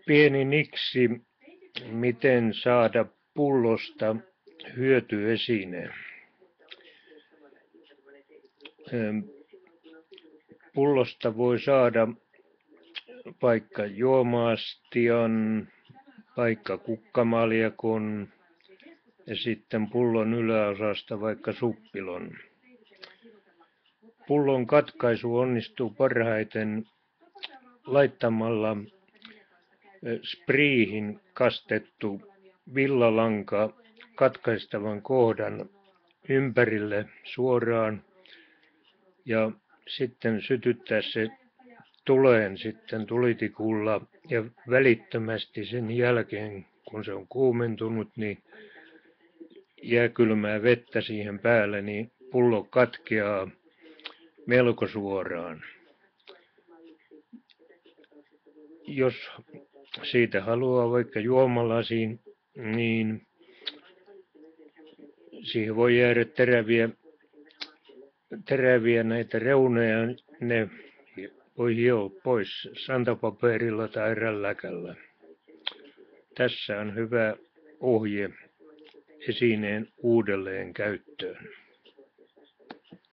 Pieni niksi, miten saada pullosta hyötyesine. Pullosta voi saada vaikka juoma-astian, vaikka kukkamaljakon ja sitten pullon yläosasta vaikka suppilon. Pullon katkaisu onnistuu parhaiten laittamalla spriihin kastettu villalanka katkaistavan kohdan ympärille suoraan ja sitten sytyttää se tuleen sitten tulitikulla ja välittömästi sen jälkeen, kun se on kuumentunut, niin jääkylmää vettä siihen päälle, niin pullo katkeaa melko suoraan. Jos siitä haluaa vaikka juomalasiin, niin siihen voi jäädä teräviä näitä reunoja, ne voi hioa pois santapaperilla tai rälläkällä. Tässä on hyvä ohje esineen uudelleen käyttöön.